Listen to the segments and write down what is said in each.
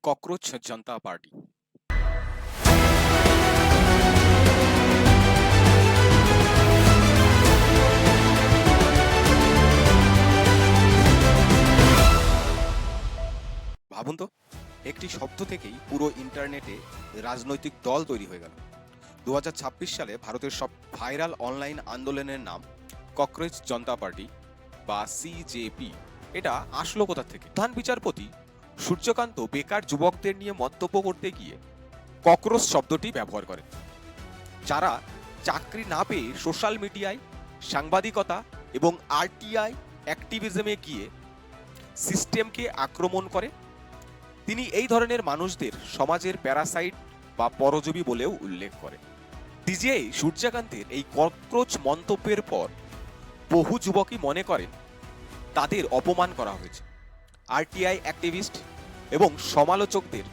Cockroach জনতা party. ভাবুন তো, একটি শব্দ থেকেই পুরো ইন্টারনেটে রাজনৈতিক দল তৈরি হয়ে গেল। 2026 সালে ভারতের সব ভাইরাল অনলাইন আন্দোলনের নাম ককরোচ জনতা পার্টি বা সিজেপি। এটা আসলো কোথা থেকে? প্রধান বিচারপতি সূর্যকান্ত বেকার যুবকদের নিয়ে মন্তব্য করতে গিয়ে ককরোচ শব্দটি ব্যবহার করেন, যারা চাকরি না পেয়ে সোশ্যাল মিডিয়ায়, সাংবাদিকতা এবং আরটিআই অ্যাক্টিভিজমে গিয়ে সিস্টেমকে আক্রমণ করে। তিনি এই ধরনের মানুষদের সমাজের প্যারাসাইট বা পরজীবী বলেও উল্লেখ করেন। সিজেআই সূর্যকান্তের এই ককরোচ মন্তব্যের পর বহু যুবকই মনে করেন তাদের অপমান করা হয়েছে, আরটিআই অ্যাক্টিভিস্ট এবং সমালোচকদের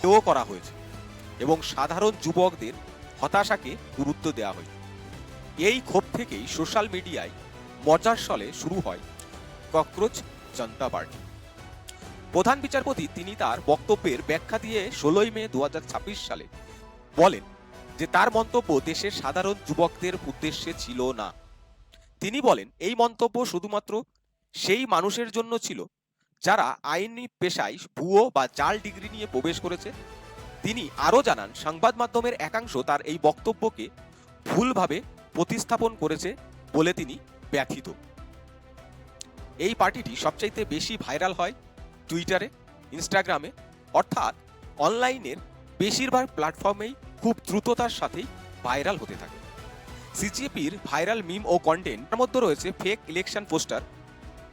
হেয় করা হয়েছে এবং সাধারণ যুবকদের হতাশাকে গুরুত্ব দেওয়া হয়েছে। এই ক্ষোভ থেকেই সোশ্যাল মিডিয়ায় মজার ছলে শুরু হয় ককরোচ জনতা পার্টি। প্রধান বিচারপতি তিনি তার বক্তব্যের ব্যাখ্যা দিয়ে 16 মে 2026 সালে বলেন যে তার মন্তব্য দেশের সাধারণ যুবকদের উদ্দেশ্যে ছিল না। তিনি বলেন এই মন্তব্য শুধুমাত্র সেই মানুষের জন্য ছিল যারা আইনি পেশায় ভুয়ো বা জাল ডিগ্রি নিয়ে প্রবেশ করেছে। তিনি আরও জানান, সংবাদ মাধ্যমের একাংশ তার এই বক্তব্যকে ভুলভাবে প্রতিস্থাপন করেছে বলে তিনি ব্যথিত। এই পার্টিটি সবচাইতে বেশি ভাইরাল হয় টুইটারে, ইনস্টাগ্রামে, অর্থাৎ অনলাইনের বেশিরভাগ প্ল্যাটফর্মেই খুব দ্রুততার সাথেই ভাইরাল হতে থাকে। সিজেপির ভাইরাল মিম ও কন্টেন্ট, তার মধ্যে রয়েছে ফেক ইলেকশন পোস্টার,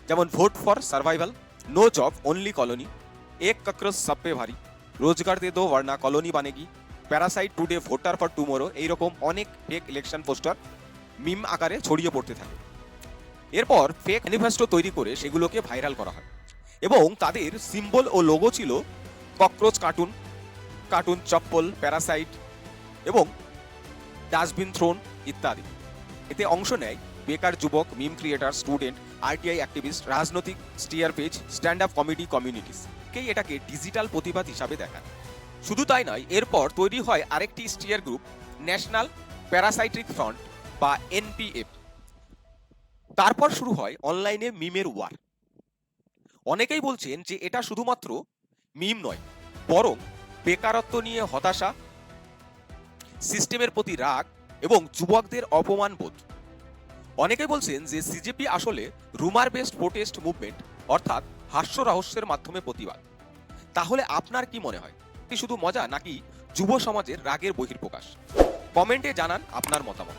যেমন vote for survival, no job only colony, এক ককরোচ সব পে ভারী, রোজগার দে দো ওয়ারনা কলোনি বানেগি, parasite today voter for tomorrow, এইরকম অনেক ফেক ইলেকশন পোস্টার মিম আকারে ছড়িয়ে পড়তে থাকে। এরপর ফেক ম্যানিফেস্টো তৈরি করে সেগুলোকে ভাইরাল করা হয় এবং তাদের সিম্বল ও লোগো ছিল ককরোচ কার্টুন, কার্টুন চপ্পল, প্যারাসাইট এবং ডাস্টবিন থ্রোন ইত্যাদি। এতে অংশ নেয় বেকার যুবক, মিম ক্রিয়েটার, স্টুডেন্ট, আরটিআই অ্যাক্টিভিস্ট, রাজনৈতিক stair page, stand up comedy communities. কেই এটাকে ডিজিটাল প্রতিবাদ হিসাবে দেখায়। শুধু তাই নয়, এরপর তৈরি হয় আরেকটি স্টিয়ার গ্রুপ, ন্যাশনাল প্যারাসাইট্রিক ফ্রন্ট বা এনপিএফ। তারপর শুরু হয় অনলাইনে মিমের ওয়ার। অনেকেই বলছেন যে এটা শুধুমাত্র মিম নয়, বরং বেকারত্ব নিয়ে হতাশা, সিস্টেমের প্রতি রাগ এবং যুবকদের অপমান বোধ। অনেকে বলছেন যে সিজেপি আসলে রুমার বেসড প্রোটেস্ট মুভমেন্ট, অর্থাৎ হাস্য রহস্যের মাধ্যমে প্রতিবাদ। তাহলে আপনার কি মনে হয়, এটি শুধু মজা নাকি যুব সমাজের রাগের বহিঃপ্রকাশ? কমেন্টে জানান আপনার মতামত।